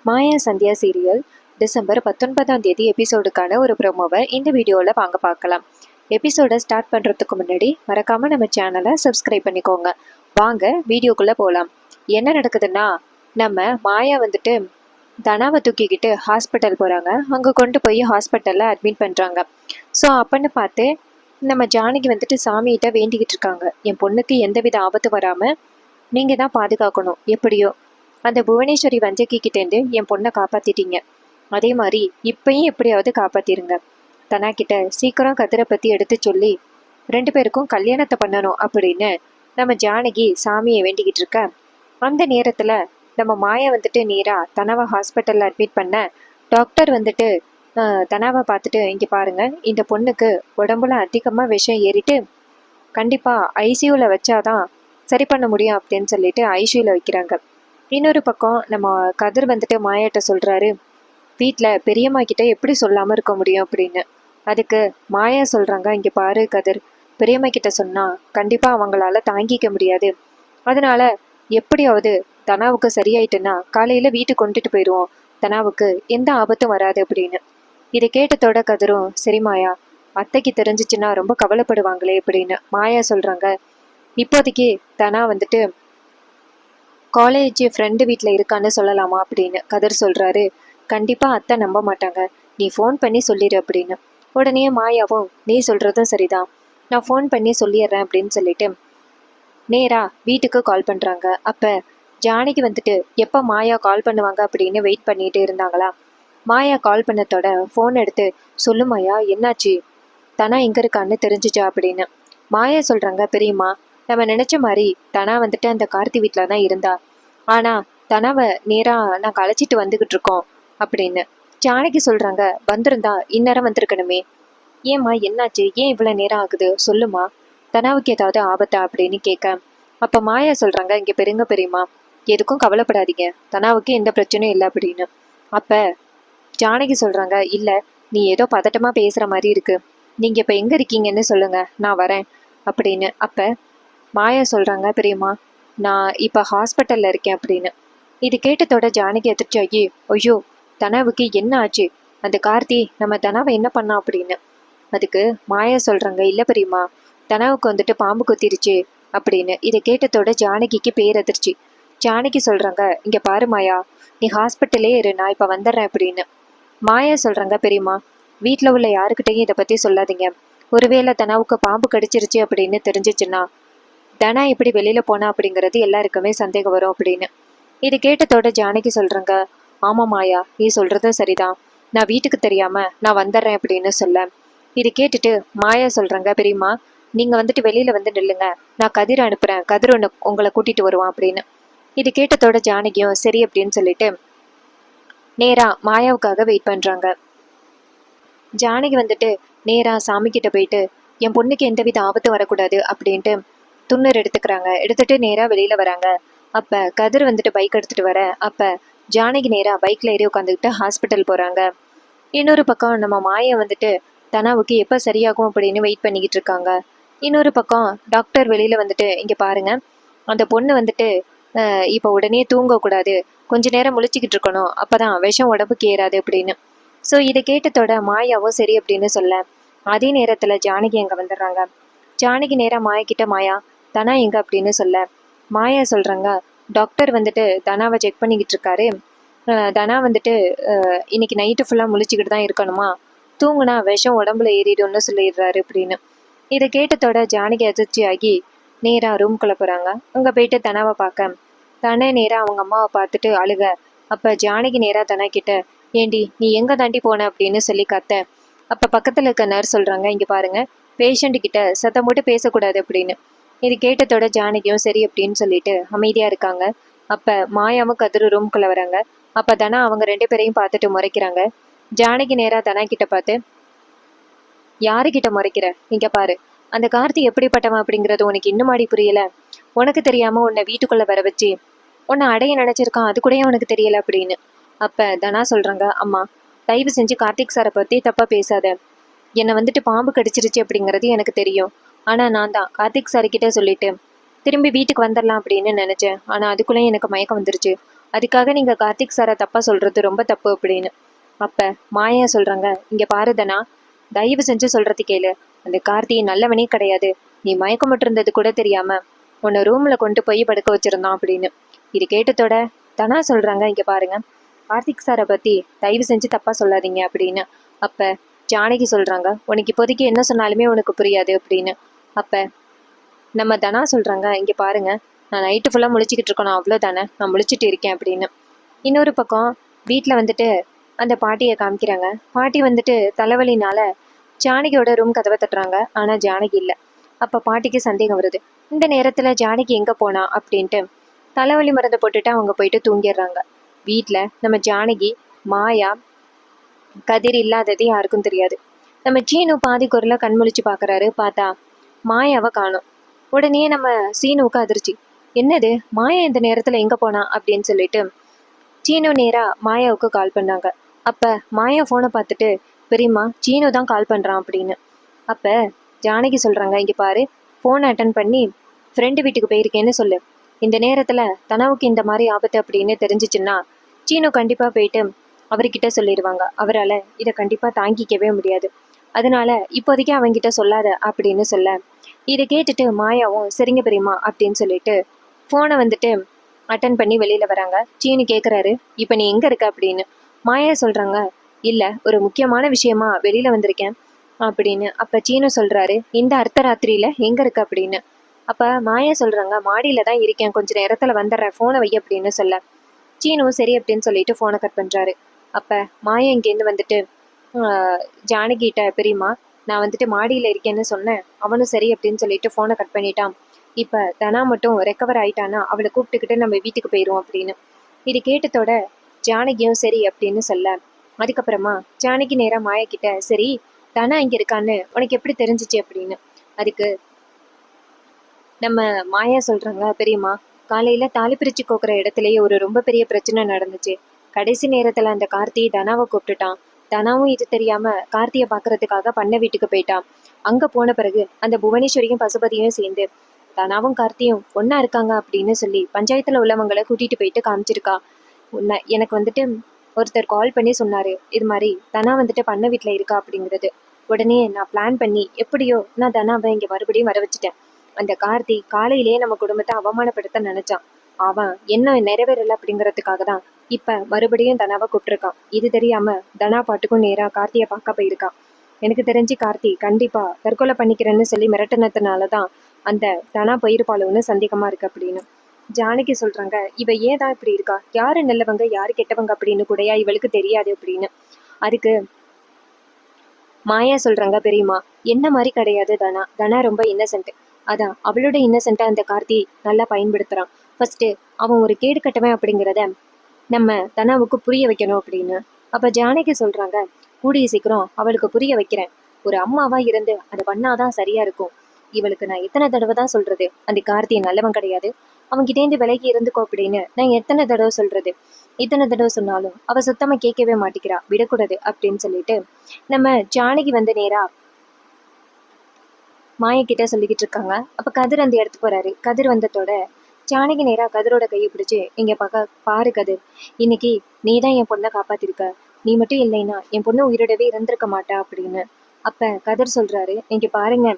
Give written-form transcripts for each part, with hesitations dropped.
மாயா Sandhya serial December 19ஆம் தேதி எபிசோடுக்கான ஒரு ப்ரோமோவை இந்த வீடியோவில் வாங்க பார்க்கலாம். எபிசோடை ஸ்டார்ட் பண்ணுறதுக்கு முன்னாடி மறக்காமல் நம்ம சேனலை சப்ஸ்கிரைப் பண்ணிக்கோங்க. வாங்க வீடியோக்குள்ளே போகலாம். என்ன நடக்குதுன்னா, நம்ம மாயா வந்துட்டு தனாவை தூக்கிக்கிட்டு ஹாஸ்பிட்டல் போகிறாங்க. அங்கே கொண்டு போய் ஹாஸ்பிட்டலில் அட்மிட் பண்ணுறாங்க. ஸோ அப்பன்னு பார்த்து நம்ம ஜானகி வந்துட்டு சாமிகிட்ட வேண்டிக்கிட்டு இருக்காங்க, என் பொண்ணுக்கு எந்தவித ஆபத்து வராமல் நீங்கள் தான் பாதுகாக்கணும், எப்படியோ அந்த புவனேஸ்வரி வஞ்சகி கிட்டேருந்து என் பொண்ணை காப்பாத்திட்டீங்க, அதே மாதிரி இப்பயும் எப்படியாவது காப்பாத்திருங்க. தனா கிட்ட சீக்கிரம் கதிரை பத்தி எடுத்து சொல்லி 2 பேருக்கும் கல்யாணத்தை பண்ணணும் அப்படின்னு நம்ம ஜானகி சாமியை வேண்டிக்கிட்டு இருக்க. அந்த நேரத்துல நம்ம மாயா வந்துட்டு நேரா தனாவை ஹாஸ்பிட்டல்ல அட்மிட் பண்ண. டாக்டர் வந்துட்டு தனாவை பார்த்துட்டு, இங்க பாருங்க, இந்த பொண்ணுக்கு உடம்புல அதிகமா விஷம் ஏறிட்டு கண்டிப்பா ஐசியூல வச்சாதான் சரி பண்ண முடியும் அப்படின்னு சொல்லிட்டு ஐசியூல வைக்கிறாங்க. இன்னொரு பக்கம் நம்ம கதிர் வந்துட்டு மாயாட்ட சொல்கிறாரு, வீட்டில் பெரியம்மா கிட்ட எப்படி சொல்லாமல் இருக்க முடியும் அப்படின்னு. அதுக்கு மாயா சொல்கிறாங்க, இங்கே பாரு கதிர், பெரியம்மா கிட்ட சொன்னால் கண்டிப்பாக அவங்களால தாங்கிக்க முடியாது. அதனால எப்படியாவது தனாவுக்கு சரியாயிட்டுன்னா காலையில் வீட்டுக்கு கொண்டுட்டு போயிடுவோம், தனாவுக்கு எந்த ஆபத்தும் வராது அப்படின்னு. இதை கேட்டதோட கதிரும், சரி மாயா, அத்தைக்கு தெரிஞ்சிச்சுன்னா ரொம்ப கவலைப்படுவாங்களே அப்படின்னு மாயா சொல்கிறாங்க. இப்போதைக்கு தனா வந்துட்டு காலேஜ் ஃப்ரெண்டு வீட்டில் இருக்கான்னு சொல்லலாமா அப்படின்னு கதிர் சொல்கிறாரு. கண்டிப்பாக அத்தை நம்ப மாட்டாங்க, நீ ஃபோன் பண்ணி சொல்லிடு அப்படின்னு. உடனே மாயாவும், நீ சொல்கிறதும் சரிதான், நான் ஃபோன் பண்ணி சொல்லிடுறேன் அப்படின்னு சொல்லிட்டு நேராக வீட்டுக்கு கால் பண்ணுறாங்க. அப்போ ஜானகி வந்துட்டு எப்போ மாயா கால் பண்ணுவாங்க அப்படின்னு வெயிட் பண்ணிட்டு இருந்தாங்களா. மாயா கால் பண்ணத்தோட ஃபோன் எடுத்து, சொல்லு மாயா, என்னாச்சு, தனா எங்கே இருக்கான்னு தெரிஞ்சிச்சா அப்படின்னு. மாயா சொல்கிறாங்க, பெரியம்மா, நம்ம நினச்ச மாதிரி தனா வந்துட்டு அந்த கார்த்தி வீட்டில் தான் இருந்தா, ஆனால் தனாவை நேராக நாங்கள் அழைச்சிட்டு வந்துக்கிட்டு இருக்கோம் அப்படின்னு. ஜானகி சொல்கிறாங்க, வந்திருந்தா இந்நேரம் வந்திருக்கணுமே, ஏம்மா என்னாச்சு, ஏன் இவ்வளோ நேரம் ஆகுது, சொல்லுமா, தனாவுக்கு ஏதாவது ஆபத்தா அப்படின்னு கேட்க. அப்போ மாயா சொல்கிறாங்க, இங்கே பெருங்க பெரியம்மா, எதுக்கும் கவலைப்படாதீங்க, தனாவுக்கு எந்த பிரச்சனையும் இல்லை அப்படின்னு. அப்போ ஜானகி சொல்கிறாங்க, இல்லை, நீ ஏதோ பதட்டமாக பேசுகிற மாதிரி இருக்கு, நீங்கள் இப்போ எங்கே இருக்கீங்கன்னு சொல்லுங்கள், நான் வரேன் அப்படின்னு. அப்போ மாயா சொல்கிறாங்க, பெரியம்மா, நான் இப்போ ஹாஸ்பிட்டலில் இருக்கேன் அப்படின்னு. இது கேட்டதோட ஜானகி அதிர்ச்சியாகி, ஐயோ, தனாவுக்கு என்ன ஆச்சு, அந்த கார்த்தி நம்ம தனாவை என்ன பண்ணா அப்படின்னு. அதுக்கு மாயா சொல்கிறாங்க, இல்லை பெரியம்மா, தனாவுக்கு வந்துட்டு பாம்பு கொத்திருச்சு அப்படின்னு. இதை கேட்டதோட ஜானகிக்கு பேரதிர்ச்சி. ஜானகி சொல்கிறாங்க, இங்கே பாரு மாயா, நீ ஹாஸ்பிட்டலே இரு, நான் இப்போ வந்துடுறேன் அப்படின்னு. மாயா சொல்கிறாங்க, பெரியம்மா, வீட்டில் உள்ள யாருக்கிட்டையும் இதை பற்றி சொல்லாதீங்க, ஒருவேளை தனாவுக்கு பாம்பு கடிச்சிருச்சு அப்படின்னு தெரிஞ்சிச்சுன்னா தனா எப்படி வெளியில் போனா அப்படிங்கிறது எல்லாருக்குமே சந்தேகம் வரும் அப்படின்னு. இது கேட்டதோட ஜானகி சொல்கிறாங்க, ஆமாம் மாயா, நீ சொல்கிறதும் சரிதான், நான் வீட்டுக்கு தெரியாமல் நான் வந்துடுறேன் அப்படின்னு சொல்ல. இது கேட்டுட்டு மாயா சொல்கிறாங்க, பெரியம்மா, நீங்கள் வந்துட்டு வெளியில் வந்து நில்லுங்க, நான் கதிரை அனுப்புகிறேன், கதிர் உங்களை கூட்டிகிட்டு வருவான் அப்படின்னு. இது கேட்டதோட ஜானகியும் சரி அப்படின்னு சொல்லிட்டு நேராக மாயாவுக்காக வெயிட் பண்ணுறாங்க. ஜானகி வந்துட்டு நேராக சாமிக்கிட்ட போயிட்டு, என் பொண்ணுக்கு எந்தவித ஆபத்து வரக்கூடாது அப்படின்ட்டு துண்ணூர் எடுத்துக்கிறாங்க. எடுத்துட்டு நேராக வெளியில் வராங்க. அப்போ கதிர் வந்துட்டு பைக் எடுத்துகிட்டு வர. அப்போ ஜானகி நேராக பைக்கில் ஏறி உட்காந்துக்கிட்டு ஹாஸ்பிட்டல் போகிறாங்க. இன்னொரு பக்கம் நம்ம மாயை வந்துட்டு தனாவுக்கு எப்போ சரியாகும் அப்படின்னு வெயிட் பண்ணிக்கிட்டு இருக்காங்க. இன்னொரு பக்கம் டாக்டர் வெளியில் வந்துட்டு, இங்கே பாருங்கள், அந்த பொண்ணு வந்துட்டு இப்போ உடனே தூங்கக்கூடாது, கொஞ்ச நேரம் முழிச்சிக்கிட்டு இருக்கணும், அப்போ தான் விஷம் உடம்புக்கு ஏறாது அப்படின்னு. ஸோ இதை கேட்டதோட மாயாவும் சரி அப்படின்னு சொல்ல, அதே நேரத்தில் ஜானகி அங்கே வந்துடுறாங்க. ஜானகி நேராக மாயக்கிட்ட, மாயா, தனா எங்க அப்படின்னு சொல்ல, மாயா சொல்கிறாங்க, டாக்டர் வந்துட்டு தனாவை செக் பண்ணிக்கிட்டு இருக்காரு, தனா வந்துட்டு இன்னைக்கு நைட்டு ஃபுல்லாக முழிச்சிக்கிட்டு தான் இருக்கணுமா, தூங்குனா விஷம் உடம்புல ஏறிடும்னு சொல்லிடுறாரு அப்படின்னு. இதை கேட்டதோட ஜானகி அதிர்ச்சி ஆகி நேராக ரூம்குள்ளே போகிறாங்க. அங்கே போயிட்டு தனாவை பார்க்க, தனா நேராக அவங்க அம்மாவை பார்த்துட்டு அழுக. அப்போ ஜானகி நேராக தனா கிட்ட, ஏண்டி நீ எங்கே தாண்டி போன அப்படின்னு சொல்லி கத்த. அப்போ பக்கத்தில் இருக்க நர்ஸ் சொல்கிறாங்க, இங்கே பாருங்கள், பேஷண்ட்டுக்கிட்ட சத்தம் போட்டு பேசக்கூடாது அப்படின்னு. இது கேட்டதோட ஜானகியும் சரி அப்படின்னு சொல்லிட்டு அமைதியாக இருக்காங்க. அப்போ மாயாவும் கதிரு ரூம்குள்ளே வராங்க. அப்போ தனா அவங்க 2 பேரையும் பார்த்துட்டு முறைக்கிறாங்க. ஜானகி நேராக தனா கிட்ட பார்த்து, யாருக்கிட்ட முறைக்கிற, இங்கே பாரு, அந்த கார்த்தி எப்படிப்பட்டவன் அப்படிங்கிறது உனக்கு இன்னும் மாடி புரியல, உனக்கு தெரியாமல் உன்னை வீட்டுக்குள்ளே வர வச்சு உன்னை அடைய நினச்சிருக்கான், அது கூட உனக்கு தெரியல அப்படின்னு. அப்போ தனா சொல்கிறாங்க, அம்மா, தயவு செஞ்சு கார்த்திக் சாரை பற்றி தப்பாக பேசாத, என்னை வந்துட்டு பாம்பு கடிச்சிருச்சு அப்படிங்கிறது எனக்கு தெரியும், ஆனால் நான் தான் கார்த்திக் சார்கிட்ட சொல்லிட்டு திரும்பி வீட்டுக்கு வந்துடலாம் அப்படின்னு நினச்சேன், ஆனால் அதுக்குள்ளேயும் எனக்கு மயக்கம் வந்துருச்சு, அதுக்காக நீங்கள் கார்த்திக் சாரை தப்பாக சொல்கிறது ரொம்ப தப்பு அப்படின்னு. அப்போ மாயா சொல்கிறாங்க, இங்கே பாரு தனா, தயவு செஞ்சு சொல்கிறது கேளு. அந்த கார்த்தி நல்லவனே கிடையாது. நீ மயக்கமிட்டு இருந்தது கூட தெரியாமல் உன்னை ரூமில் கொண்டு போய் படுக்க வச்சுருந்தான் அப்படின்னு. இது கேட்டதோட தனா சொல்கிறாங்க, இங்கே பாருங்க, கார்த்திக் சாரை பற்றி தயவு செஞ்சு தப்பாக சொல்லாதீங்க அப்படின்னு. அப்போ ஜானகி சொல்கிறாங்க, உனக்கு இப்போதைக்கு என்ன சொன்னாலுமே உனக்கு புரியாது அப்படின்னு. அப்போ நம்ம தனா சொல்கிறாங்க, இங்கே பாருங்க, நான் நைட்டு ஃபுல்லாக முழிச்சிக்கிட்டு இருக்கணும், அவ்வளோதானே, நான் முழிச்சிட்டு இருக்கேன் அப்படின்னு. இன்னொரு பக்கம் வீட்டில் வந்துட்டு அந்த பாட்டியை காமிக்கிறாங்க. பாட்டி வந்துட்டு தலைவலினால ஜானகியோட ரூம் கதவை தட்டுறாங்க. ஆனால் ஜானகி இல்லை. அப்போ பாட்டிக்கு சந்தேகம் வருது, இந்த நேரத்தில் ஜானகி எங்கே போனா அப்படின்ட்டு. தலைவலி மருந்தை போட்டுட்டு அவங்க போயிட்டு தூங்கிடுறாங்க. வீட்டில் நம்ம ஜானகி, மாயா, கதிர் இல்லாதது யாருக்கும் தெரியாது. நம்ம சீனு பாதி குரல கண்முழிச்சு பார்க்குறாரு. பார்த்தா மாயாவை காணும். உடனே நம்ம சீனுவுக்கு அதிர்ச்சி. என்னது, மாயா இந்த நேரத்தில் எங்கே போனா அப்படின்னு சொல்லிட்டு சீனு நேராக மாயாவுக்கு கால் பண்ணாங்க. அப்போ மாயா ஃபோனை பார்த்துட்டு, பெரியம்மா சீனு தான் கால் பண்ணுறான் அப்படின்னு. அப்போ ஜானகி சொல்கிறாங்க, இங்கே பாரு, ஃபோனை அட்டன் பண்ணி ஃப்ரெண்டு வீட்டுக்கு போயிருக்கேன்னு சொல்லு. இந்த நேரத்தில் தனாவுக்கு இந்த மாதிரி ஆபத்து அப்படின்னு தெரிஞ்சிச்சுன்னா சீனு கண்டிப்பாக போயிட்டு அவர்கிட்ட சொல்லிடுவாங்க. அவரால் இதை கண்டிப்பாக தாங்கிக்கவே முடியாது. அதனால இப்போதைக்கு அவங்கிட்ட சொல்லாத அப்படின்னு சொல்ல, இதை கேட்டுட்டு மாயாவும் சரிங்க பெரியம்மா அப்படின்னு சொல்லிட்டு ஃபோனை வந்துட்டு அட்டன் பண்ணி வெளியில் வராங்க. சீனு கேட்குறாரு, இப்போ நீ எங்கே இருக்க அப்படின்னு. மாயா சொல்கிறாங்க, இல்லை, ஒரு முக்கியமான விஷயமா வெளியில் வந்திருக்கேன் அப்படின்னு. அப்போ சீனு சொல்கிறாரு, இந்த அர்த்தராத்திரியில் எங்கே இருக்க அப்படின்னு. அப்போ மாயா சொல்கிறாங்க, மாடியில் தான் இருக்கேன், கொஞ்சம் நேரத்தில் வந்துடுறேன், ஃபோனை வை அப்படின்னு சொல்ல, சீனு சரி அப்படின்னு சொல்லிட்டு ஃபோனை கட் பண்ணுறாரு. அப்போ மாயா இங்கேருந்து வந்துட்டு ஜானகிட்ட, பெரியம்மா நான் வந்துட்டு மாடியில் இருக்கேன்னு சொன்னேன், அவனும் சரி அப்படின்னு சொல்லிட்டு ஃபோனை கட் பண்ணிட்டான். இப்போ தனா மட்டும் ரெக்கவர் ஆயிட்டானா அவளை கூப்பிட்டுக்கிட்டு நம்ம வீட்டுக்கு போயிடுவோம் அப்படின்னு. இது கேட்டதோட ஜானகியும் சரி அப்படின்னு சொல்ல, அதுக்கப்புறமா ஜானகி நேராக மாயா கிட்ட, சரி தனா இங்கே இருக்கான்னு உனக்கு எப்படி தெரிஞ்சிச்சு அப்படின்னு. அதுக்கு நம்ம மாயா சொல்கிறாங்க, பெரியம்மா காலையில் தாலி பிரித்து கோக்குற இடத்துலையே ஒரு ரொம்ப பெரிய பிரச்சனை நடந்துச்சு. கடைசி நேரத்தில் அந்த கார்த்தி தனாவை கூப்பிட்டுட்டான். தனாவும் இது தெரியாமல் கார்த்தியை பார்க்கறதுக்காக பண்ண வீட்டுக்கு போயிட்டான். அங்கே போன பிறகு அந்த புவனேஸ்வரியும் பசுபதியும் சேர்ந்து தனாவும் கார்த்தியும் ஒன்றா இருக்காங்க அப்படின்னு சொல்லி பஞ்சாயத்தில் உள்ளவங்களை கூட்டிகிட்டு போயிட்டு காமிச்சிருக்கா. எனக்கு வந்துட்டு ஒருத்தர் கால் பண்ணி சொன்னார், இது மாதிரி தனா வந்துட்டு பண்ண வீட்டில் இருக்கா அப்படிங்கிறது. உடனே நான் பிளான் பண்ணி எப்படியோ நான் தனாவை இங்கே மறுபடியும் வர வச்சுட்டேன். அந்த கார்த்தி காலையிலேயே நம்ம குடும்பத்தை அவமானப்படுத்த நினைச்சான். அவன் என்ன நிறைவேறல அப்படிங்கிறதுக்காக தான் இப்ப மறுபடியும் தனாவை கூப்பிட்டுருக்கான். இது தெரியாம தனா பாட்டுக்கும் நேரா கார்த்தியை பார்க்க போயிருக்கான். எனக்கு தெரிஞ்சு கார்த்தி கண்டிப்பா தற்கொலை பண்ணிக்கிறேன்னு சொல்லி மிரட்டினதுனாலதான் அந்த தனா போயிருப்பாளுன்னு சந்தேகமா இருக்கு அப்படின்னு. ஜானகி சொல்றாங்க, இவ ஏதான் இப்படி இருக்கா, யாரு நல்லவங்க யாரு கெட்டவங்க அப்படின்னு கூடயா இவளுக்கு தெரியாது அப்படின்னு. அதுக்கு மாயா சொல்றாங்க, பெரியம்மா என்ன மாதிரி கிடையாது தனா, தனா ரொம்ப இன்னசென்ட். அதான் அவளோட இன்னசென்ட்டை அந்த கார்த்தி நல்லா பயன்படுத்துறான். ஃபர்ஸ்ட் அவன் ஒரு கேடு கட்டவன் அப்படிங்கிறத நம்ம தனாவுக்கு புரிய வைக்கணும் அப்படின்னு. அப்ப ஜானகி சொல்றாங்க, கூடிய சீக்கிரம் அவளுக்கு புரிய வைக்கிறேன். ஒரு அம்மாவா இருந்து அதை பண்ணாதான் சரியா இருக்கும். இவளுக்கு நான் எத்தனை தடவை தான் சொல்றது, அந்த கார்த்தி நல்லவன் கிடையாது, அவன்கிட்டேந்து விலகி இருந்துக்கோ அப்படின்னு நான் எத்தனை தடவை சொல்றது. இத்தனை தடவை சொன்னாலும் அவ சுத்தமா கேட்கவே மாட்டேங்கிறா, விடக்கூடாது அப்படின்னு சொல்லிட்டு நம்ம ஜானகி வந்து நேரா மாயக்கிட்ட சொல்லிக்கிட்டு இருக்காங்க. அப்ப கதிர் அந்த இடத்துக்கு வராரு. கதிர் வந்ததோட ஜானகி நேரா கதிரோட கையை பிடிச்சு, இங்க பாரு கதிர், இன்னைக்கு நீ தான் என் பொண்ணை காப்பாத்திருக்க, நீ மட்டும் இல்லைன்னா என் பொண்ணு உயிரோடவே இருந்திருக்க மாட்டா அப்படின்னு. அப்ப கதிர் சொல்றாரு, இங்க பாருங்க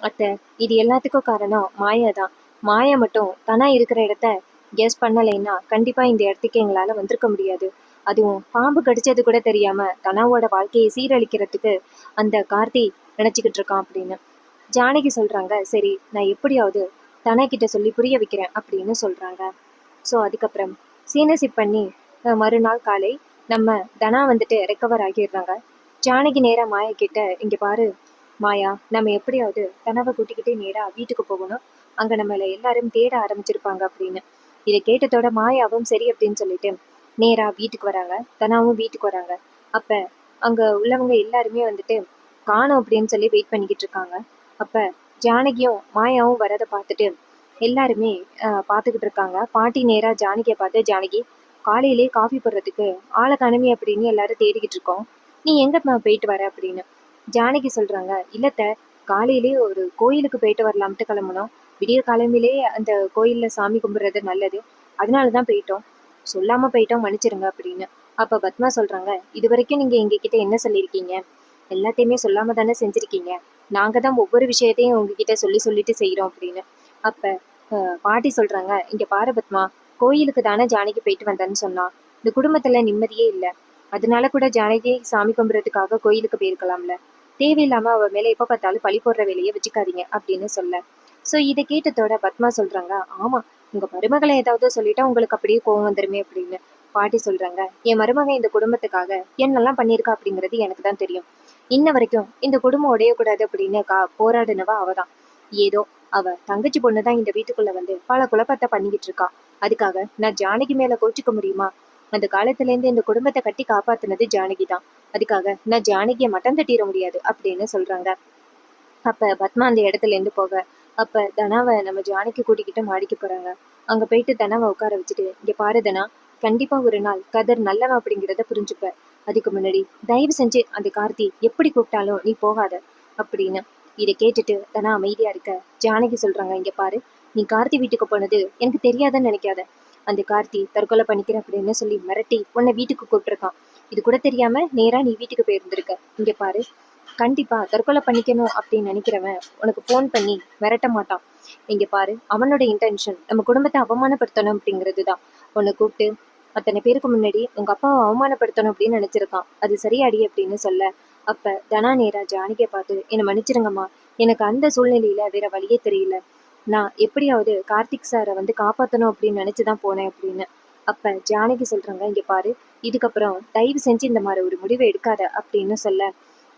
அத்தை, இது எல்லாத்துக்கும் காரணம் மாயா தான். மாயா மட்டும் தனா இருக்கிற இடத்த கெஸ் பண்ணலைன்னா கண்டிப்பா இந்த இடத்துக்கு எங்களால வந்திருக்க முடியாது. அதுவும் பாம்பு கடிச்சது கூட தெரியாம தனாவோட வாழ்க்கையை சீரழிக்கிறதுக்கு அந்த கார்த்தி நினைச்சுக்கிட்டு இருக்கான் அப்படின்னு. ஜானகி சொல்றாங்க, சரி நான் எப்படியாவது தனா கிட்ட சொல்லி புரிய வைக்கிறேன் அப்படின்னு சொல்றாங்க. ஸோ அதுக்கப்புறம் சீனசிப் பண்ணி மறுநாள் காலை நம்ம தனா வந்துட்டு ரெக்கவர் ஆகிடுறாங்க. ஜானகி நேரா மாயா கிட்ட, இங்க பாரு மாயா, நம்ம எப்படியாவது தனாவை கூட்டிக்கிட்டே நேரா வீட்டுக்கு போகணும், அங்க நம்மள எல்லாரும் தேட ஆரம்பிச்சிருப்பாங்க அப்படின்னு. இதை கேட்டதோட மாயாவும் சரி அப்படின்னு சொல்லிட்டு நேரா வீட்டுக்கு வராங்க. தனாவும் வீட்டுக்கு வராங்க. அப்ப அங்க உள்ளவங்க எல்லாருமே வந்துட்டு காணோம் அப்படின்னு சொல்லி வெயிட் பண்ணிக்கிட்டு இருக்காங்க. அப்ப ஜானகியும் மாயாவும் வரதை பார்த்துட்டு எல்லாருமே பார்த்துக்கிட்டு இருக்காங்க. பாட்டி நேரா ஜானகியை பார்த்து, ஜானகி காலையிலே காஃபி போடுறதுக்கு ஆளை காணுமே அப்படின்னு எல்லாரும் தேடிக்கிட்டு இருக்கோம், நீ எங்கம்மா போயிட்டு வர அப்படின்னு. ஜானகி சொல்றாங்க, இல்லத்த, காலையிலே ஒரு கோயிலுக்கு போயிட்டு வரலாம்ட்டு கிளம்புனோம், விடிய காலமிலே அந்த கோயில்ல சாமி கும்பிடுறது நல்லது, அதனாலதான் போயிட்டோம். சொல்லாம போயிட்டோம், மன்னிச்சிருங்க அப்படின்னு. அப்ப பத்மா சொல்றாங்க, இது வரைக்கும் நீங்க எங்ககிட்ட என்ன சொல்லியிருக்கீங்க? எல்லாத்தையுமே சொல்லாம தானே செஞ்சிருக்கீங்க. நாங்க தான் ஒவ்வொரு விஷயத்தையும் உங்ககிட்ட சொல்லிட்டு செய்றோம் அப்படின்னு. அப்ப பாட்டி சொல்றாங்க, இங்க பாரு பத்மா, கோயிலுக்கு தானே ஜானகி போயிட்டு வந்தேன்னு சொன்னா. இந்த குடும்பத்துல நிம்மதியே இல்ல. அதனால கூட ஜானகி சாமி கும்பிடுறதுக்காக கோயிலுக்கு போயிருக்கலாம்ல. தேவையில்லாம அவ மேல எப்ப பார்த்தாலும் பழி போடுற வேலையை வச்சுக்காதீங்க அப்படின்னு சொல்ல. சோ இதை கேட்டதோட பத்மா சொல்றாங்க, ஆமா, உங்க மருமகளை ஏதாவது சொல்லிட்டா உங்களுக்கு அப்படியே கோவம் வந்துருமே அப்படின்னு. பாட்டி சொல்றாங்க, என் மருமகன் இந்த குடும்பத்துக்காக என்னெல்லாம் பண்ணியிருக்கா அப்படிங்கிறது எனக்கு தான் தெரியும். இன்ன வரைக்கும் இந்த குடும்பம் உடையக்கூடாது அப்படின்னு போராடினவா அவதான். ஏதோ அவ தங்கச்சி பொண்ணுதான் இந்த வீட்டுக்குள்ள வந்து பல குழப்பத்தை பண்ணிக்கிட்டு இருக்கா. அதுக்காக நான் ஜானகி மேல கோச்சிக்க முடியுமா? அந்த காலத்துல இருந்து இந்த குடும்பத்தை கட்டி காப்பாத்துனது ஜானகி தான். அதுக்காக நான் ஜானகியை மட்டம் தட்டிட முடியாது அப்படின்னு சொல்றாங்க. அப்ப பத்மா அந்த இடத்துல இருந்து போக, அப்ப தனாவை நம்ம ஜானகி கூட்டிக்கிட்டு மாடிக்கு போறாங்க. அங்க போயிட்டு தனாவை உட்கார வச்சுட்டு, இங்க பாரு தனா, கண்டிப்பா ஒரு நாள் கதர் நல்லவன் அப்படிங்கிறத புரிஞ்சுப்ப. அதுக்கு முன்னாடி தயவு செஞ்சு அந்த கார்த்தி எப்படி கூப்பிட்டாலும் நீ போகாத அப்படின்னு. இதை கேட்டுட்டு தனா அமைதியா இருக்க, ஜானகி சொல்றாங்க, இங்க பாரு, நீ கார்த்தி வீட்டுக்கு போனது எனக்கு தெரியாதுன்னு நினைக்காத. அந்த கார்த்தி தற்கொலை பண்ணிக்கிறேன் அப்படின்னு சொல்லி மிரட்டி உன்னை வீட்டுக்கு கூப்பிட்டுருக்கான். இது கூட தெரியாம நேரா நீ வீட்டுக்கு போயிருந்திருக்க. இங்க பாரு, கண்டிப்பா தற்கொலை பண்ணிக்கணும் அப்படின்னு நினைக்கிறவன் உனக்கு ஃபோன் பண்ணி மிரட்ட மாட்டான். இங்க பாரு, அவனோட இன்டென்ஷன் நம்ம குடும்பத்தை அவமானப்படுத்தணும் அப்படிங்கிறது தான். உன்னை கூப்பிட்டு அத்தனை பேருக்கு முன்னாடி உங்க அப்பாவை அவமானப்படுத்தணும் அப்படின்னு நினைச்சிருக்கான். அது சரியாடி அப்படின்னு சொல்ல, அப்ப தனா நேரா ஜானகியை பார்த்து, என்னை மன்னிச்சிருங்கம்மா, எனக்கு அந்த சூழ்நிலையில வேற வழியே தெரியல. நான் எப்படியாவது கார்த்திக் சாரை வந்து காப்பாற்றணும் அப்படின்னு நினைச்சுதான் போனேன் அப்படின்னு. அப்ப ஜானகி சொல்றாங்க, இங்க பாரு, இதுக்கப்புறம் தயவு செஞ்சு இந்த மாதிரி ஒரு முடிவை எடுக்காத அப்படின்னு சொல்ல,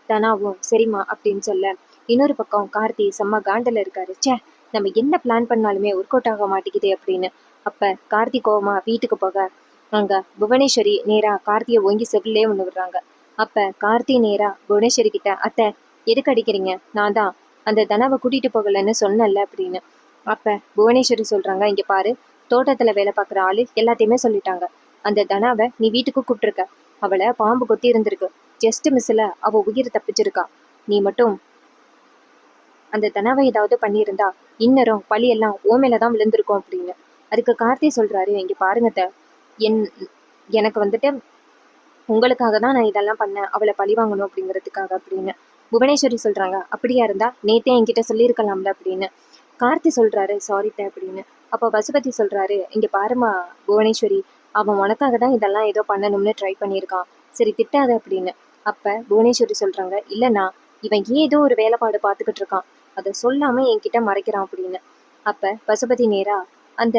தனாவும் சரிம்மா அப்படின்னு சொல்ல, இன்னொரு பக்கம் கார்த்தி செம்ம காண்டல இருக்காரு. ச்சே, நம்ம என்ன பிளான் பண்ணாலுமே ஒர்க் அவுட் ஆக மாட்டேங்குது அப்படின்னு. அப்ப கார்த்தி கோவமா வீட்டுக்கு போக, அங்க புவனேஸ்வரி நேரா கார்த்தியை ஓங்கி செவிலே ஒண்ணு விடுறாங்க. அப்ப கார்த்தி நேரா புவனேஸ்வரி கிட்ட, அத்தை எதுக்கு அடிக்கிறீங்க? நான் தான் அந்த தனாவை கூட்டிட்டு போகலன்னு சொன்னல அப்படின்னு. அப்ப புவனேஸ்வரி சொல்றாங்க, இங்க பாரு, தோட்டத்துல வேலை பார்க்குற ஆளு எல்லாத்தையுமே சொல்லிட்டாங்க. அந்த தனாவை நீ வீட்டுக்கு கூப்பிட்டுருக்க. அவளை பாம்பு கொத்தி இருந்திருக்கு. ஜஸ்ட் மிஸ்ல அவ உயிர் தப்பிச்சிருக்கா. நீ மட்டும் அந்த தனாவை ஏதாவது பண்ணியிருந்தா இன்னரும் பழியெல்லாம் ஓமேலதான் விழுந்திருக்கும் அப்படின்னு. அதுக்கு கார்த்தி சொல்றாரு, இங்க பாருங்க, என் எனக்கு வந்துட்டு உங்களுக்காக தான் நான் இதெல்லாம் பண்ணேன், அவளை பழி வாங்கணும் அப்படிங்கிறதுக்காக அப்படின்னு. புவனேஸ்வரி சொல்றாங்க, அப்படியா இருந்தா நேத்தே என்கிட்ட சொல்லியிருக்கலாம்ல அப்படின்னு. கார்த்தி சொல்றாரு, சாரிட்ட அப்படின்னு. அப்போ பசுபதி சொல்றாரு, இங்க பாருமா புவனேஸ்வரி, அவன் உனக்காக தான் இதெல்லாம் ஏதோ பண்ணணும்னு ட்ரை பண்ணியிருக்கான், சரி திட்டாத அப்படின்னு. அப்ப புவனேஸ்வரி சொல்றாங்க, இல்லைண்ணா, இவன் ஏதோ ஒரு வேலைப்பாடு பார்த்துக்கிட்டு இருக்கான், அதை சொல்லாம என்கிட்ட மறைக்கிறான் அப்படின்னு. அப்ப பசுபதி நேரா அந்த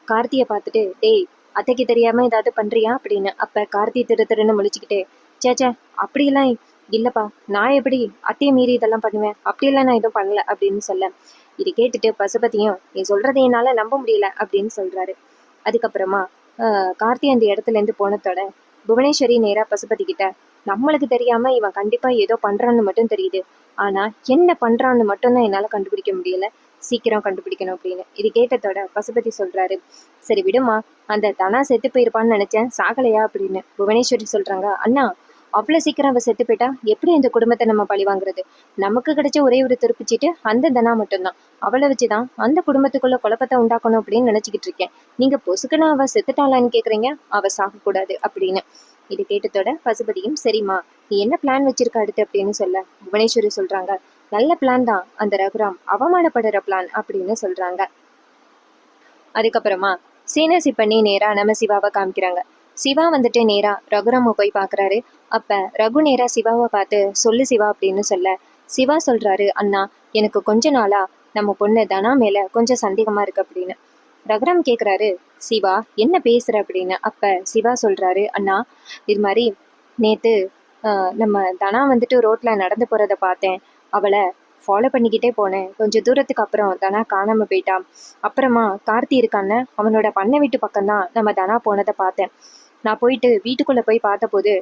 கார்த்தியை பார்த்துட்டு, டேய், அத்தைக்கு தெரியாம ஏதாவது பண்றியா அப்படின்னு. அப்ப கார்த்தி திருன்னு முழிச்சுக்கிட்டே, சேச்சே, அப்படியெல்லாம் இல்லப்பா, நான் எப்படி அத்தையை மீறி இதெல்லாம் பண்ணுவேன், அப்படியெல்லாம் நான் எதுவும் பண்ணல அப்படின்னு சொல்ல, இது கேட்டுட்டு பசுபதியும், நீ சொல்றதை என்னால நம்ப முடியல அப்படின்னு சொல்றாரு. அதுக்கப்புறமா கார்த்தி அந்த இடத்துல இருந்து போனதோட புவனேஸ்வரி நேரா பசுபதி கிட்ட, நம்மளுக்கு தெரியாம இவன் கண்டிப்பா ஏதோ பண்றான்னு மட்டும் தெரியுது, ஆனா என்ன பண்றான்னு மட்டும்தான் என்னால கண்டுபிடிக்க முடியல, சீக்கிரம் கண்டுபிடிக்கணும் அப்படின்னு. இது கேட்டதோட பசுபதி சொல்றாரு, சரி விடுமா, அந்த தனா செத்து போயிருப்பான்னு நினைச்சேன், சாகலையா அப்படின்னு. புவனேஸ்வரி சொல்றாங்க, அண்ணா, அவ்வளவு சீக்கிரம் அவ செத்து போயிட்டா எப்படி அந்த குடும்பத்தை நம்ம பழி வாங்குறது? நமக்கு கிடைச்ச ஒரே ஒரு திருப்பிச்சிட்டு அந்த தனா மட்டும்தான், அவளை வச்சுதான் அந்த குடும்பத்துக்குள்ள குழப்பத்தை உண்டாக்கணும் அப்படின்னு நினைச்சுக்கிட்டு இருக்கேன். நீங்க பொசுக்குன்னு அவ செத்துட்டாளான்னு கேக்குறீங்க, அவ சாகக்கூடாது அப்படின்னு. இது கேட்டதோட பசுபதியும், சரிம்மா, நீ என்ன பிளான் வச்சிருக்க அடுத்து அப்படின்னு சொல்ல, புவனேஸ்வரி சொல்றாங்க, நல்ல பிளான் தான், அந்த ரகுராம் அவமானப்படுற பிளான் அப்படின்னு சொல்றாங்க. அதுக்கப்புறமா சீனசி பண்ணி நேரா நம்ம சிவாவை காமிக்கிறாங்க. சிவா வந்துட்டு நேரா ரகுராம போய் பாக்குறாரு. அப்ப ரகு நேரா சிவாவை பார்த்து, சொல்லு சிவா அப்படின்னு சொல்ல, சிவா சொல்றாரு, அண்ணா, எனக்கு கொஞ்ச நாளா நம்ம பொண்ணு தனா மேல கொஞ்சம் சந்தேகமா இருக்கு அப்படின்னு. ரகுராம் கேக்குறாரு, சிவா என்ன பேசுற அப்படின்னு. அப்ப சிவா சொல்றாரு, அண்ணா, இது மாதிரி நேத்து நம்ம தனா வந்துட்டு ரோட்ல நடந்து போறத பார்த்தேன், அவளை ஃபாலோ பண்ணிக்கிட்டே போனேன், கொஞ்சம் தூரத்துக்கு அப்புறம் தனா காணாம போயிட்டான். அப்புறமா கார்த்தி இருக்கான்னு அவனோட பண்ணை வீட்டு பக்கம்தான் நம்ம தனா போனதை பார்த்தேன். நான் போயிட்டு வீட்டுக்குள்ள போய் பார்த்தபோது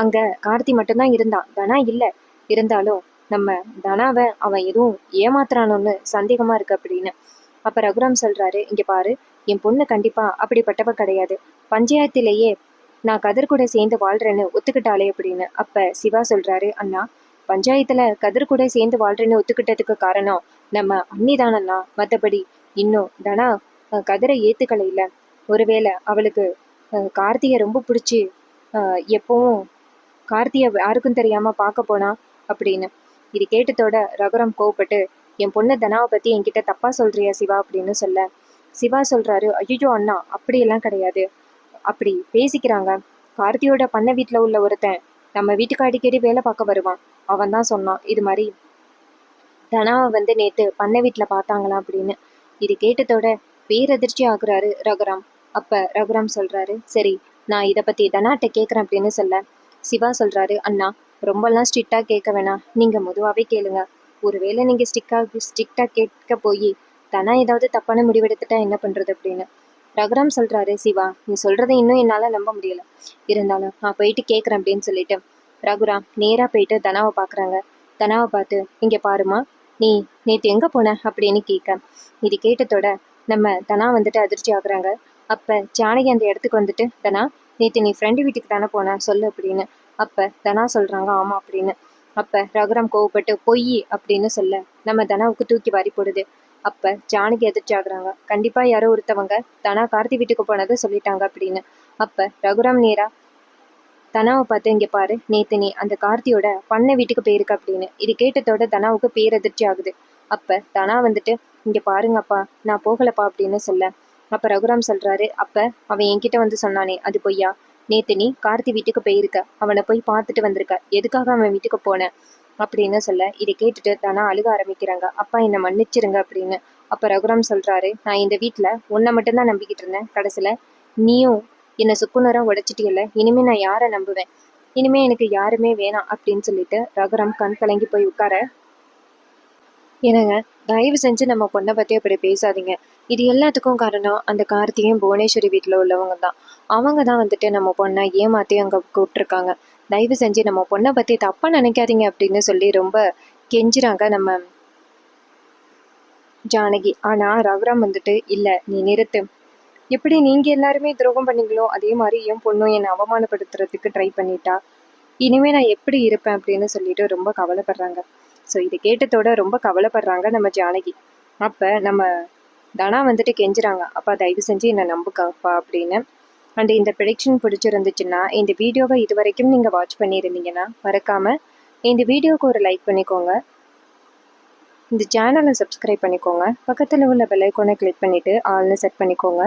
அங்க கார்த்தி மட்டும்தான் இருந்தான், தனா இல்ல. இருந்தாலும் நம்ம தனாவை அவன் எதுவும் ஏமாத்துறானோன்னு சந்தேகமா இருக்கு அப்படின்னு. அப்ப ரகுராம் சொல்றாரு, இங்க பாரு, என் பொண்ணு கண்டிப்பா அப்படிப்பட்டவ கிடையாது, பஞ்சாயத்திலேயே நான் கதிர் கூட சேர்ந்து வாழ்றேன்னு ஒத்துக்கிட்டாளே அப்படின்னு. அப்ப சிவா சொல்றாரு, அண்ணா, பஞ்சாயத்துல கதிர் கூட சேர்ந்து வாழ்றேன்னு ஒத்துக்கிட்டதுக்கு காரணம் நம்ம அண்ணி தானண்ணா, மத்தபடி இன்னும் தனா கதிரை ஏத்துக்கல இல்ல. ஒருவேளை அவளுக்கு கார்த்தியை ரொம்ப பிடிச்சி எப்பவும் கார்த்தியை யாருக்கும் தெரியாமல் பார்க்க போனா அப்படின்னு. இது கேட்டதோட ரகுராம் கோவப்பட்டு, என் பொண்ணு தனாவை பற்றி என்கிட்ட தப்பாக சொல்கிறியா சிவா அப்படின்னு சொல்ல, சிவா சொல்கிறாரு, ஐயோ அண்ணா அப்படியெல்லாம் கிடையாது, அப்படி பேசிக்கிறாங்க. கார்த்தியோட பண்ணை வீட்டில் உள்ள ஒருத்தன் நம்ம வீட்டுக்கு அடிக்கடி வேலை பார்க்க வருவான், அவன் தான் சொன்னான் இது மாதிரி தனாவை நேற்று பண்ணை வீட்டில் பார்த்தாங்களாம் அப்படின்னு. இது கேட்டதோட பேரதிர்ச்சி ஆகுறாரு ரகுராம். அப்போ ரகுராம் சொல்கிறாரு, சரி நான் இதை பற்றி தனாட்ட கேட்குறேன் அப்படின்னு சொல்ல, சிவா சொல்கிறாரு, அண்ணா ரொம்பலாம் ஸ்ட்ரிக்டாக கேட்க வேணாம், நீங்கள் பொதுவாகவே கேளுங்க. ஒருவேளை நீங்கள் ஸ்ட்ரிக்டாக கேட்க போய் தனா ஏதாவது தப்பான முடிவெடுத்துட்டா என்ன பண்ணுறது அப்படின்னு. ரகுராம் சொல்கிறாரு, சிவா நீ சொல்கிறத இன்னும் என்னால் நம்ப முடியல, இருந்தாலும் நான் போயிட்டு கேட்குறேன் அப்படின்னு சொல்லிட்டு ரகுராம் நேராக போயிட்டு தனாவை பார்க்குறாங்க. தனாவை பார்த்து, இங்கே பாருமா, நீ நேற்று எங்கே போன அப்படின்னு கேட்க, இது கேட்டதோட நம்ம தனா அதிர்ச்சி ஆகுறாங்க. அப்போ ஜானகி அந்த இடத்துக்கு தனா நேற்று நீ ஃப்ரெண்டு வீட்டுக்கு தானே போன சொல்லு அப்படின்னு. அப்போ தனா சொல்கிறாங்க ஆமாம் அப்படின்னு. அப்போ ரகுராம் கோவப்பட்டு பொய் அப்படின்னு சொல்ல நம்ம தனாவுக்கு தூக்கி வாரி போடுது. அப்போ ஜானகி அதிர்ச்சி ஆகுறாங்க. கண்டிப்பாக யாரோ ஒருத்தவங்க தனா கார்த்தி வீட்டுக்கு போனதை சொல்லிட்டாங்க அப்படின்னு. அப்போ ரகுராம் நேரா தனாவை பார்த்து, இங்கே பாரு, நேற்று நீ அந்த கார்த்தியோட பண்ணை வீட்டுக்கு போயிருக்க அப்படின்னு. இது கேட்டதோட தனாவுக்கு பேரதிர்ச்சி ஆகுது. அப்போ தனா இங்கே பாருங்கப்பா நான் போகலப்பா அப்படின்னு சொல்ல, அப்போ ரகுராம் சொல்கிறாரு, அப்போ அவன் என்கிட்ட சொன்னானே அது பொய்யா? நேற்று நீ கார்த்தி வீட்டுக்கு போயிருக்க, அவனை போய் பார்த்துட்டு வந்திருக்க, எதுக்காக அவன் வீட்டுக்கு போனேன் அப்படின்னு சொல்ல, இதை கேட்டுட்டு தனா அழுக ஆரம்பிக்கிறாங்க. அப்பா என்னை மன்னிச்சிருங்க அப்படின்னு. அப்போ ரகுராம் சொல்கிறாரு, நான் இந்த வீட்டில் உன்னை மட்டும்தான் நம்பிக்கிட்டு இருந்தேன், கடைசியில் நீயும் என்னை சுக்குநூறாக உடைச்சிட்டியல்ல, இனிமேல் நான் யாரை நம்புவேன், இனிமேல் எனக்கு யாருமே வேணாம் அப்படின்னு சொல்லிட்டு ரகுராம் கண் கலங்கி போய் உட்கார, என்னங்க தயவு செஞ்சு நம்ம பொண்ணை பற்றி அப்படி பேசாதீங்க, இது எல்லாத்துக்கும் காரணம் அந்த கார்த்தியும் புவனேஸ்வரி வீட்டில் உள்ளவங்க தான். அவங்க தான் நம்ம பொண்ணை ஏமாற்றி அங்கே கூப்பிட்ருக்காங்க. தயவு செஞ்சு நம்ம பொண்ணை பற்றி தப்பாக நினைக்காதீங்க அப்படின்னு சொல்லி ரொம்ப கெஞ்சுறாங்க நம்ம ஜானகி. ஆனால் ரகுராம் இல்லை நீ நிறுத்து, எப்படி நீங்கள் எல்லாருமே துரோகம் பண்ணீங்களோ அதே மாதிரி என் பொண்ணும் என்னை அவமானப்படுத்துறதுக்கு ட்ரை பண்ணிட்டா, இனிமேல் நான் எப்படி இருப்பேன் அப்படின்னு சொல்லிட்டு ரொம்ப கவலைப்படுறாங்க. ஸோ இது கேட்டதோட ரொம்ப கவலைப்படுறாங்க நம்ம ஜானகி. அப்போ நம்ம தனா கெஞ்சுறாங்க, அப்பா தயவு செஞ்சு என்னை நம்புக்கப்பா அப்படின்னு. அண்ட் இந்த ப்ரெடிக்ஷன் பிடிச்சிருந்துச்சுன்னா இந்த வீடியோவை இது வரைக்கும் நீங்கள் வாட்ச் பண்ணியிருந்தீங்கன்னா மறக்காமல் இந்த வீடியோவுக்கு ஒரு லைக் பண்ணிக்கோங்க, இந்த சேனலை சப்ஸ்கிரைப் பண்ணிக்கோங்க, பக்கத்தில் உள்ள பெல் ஐகானை கிளிக் பண்ணிவிட்டு ஆல்னு செட் பண்ணிக்கோங்க.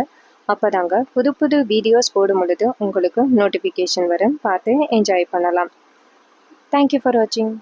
அப்போ தாங்க புது புது வீடியோஸ் போடும் பொழுது உங்களுக்கு நோட்டிஃபிகேஷன் வரும், பார்த்து என்ஜாய் பண்ணலாம். தேங்க்யூ ஃபார் வாட்சிங்.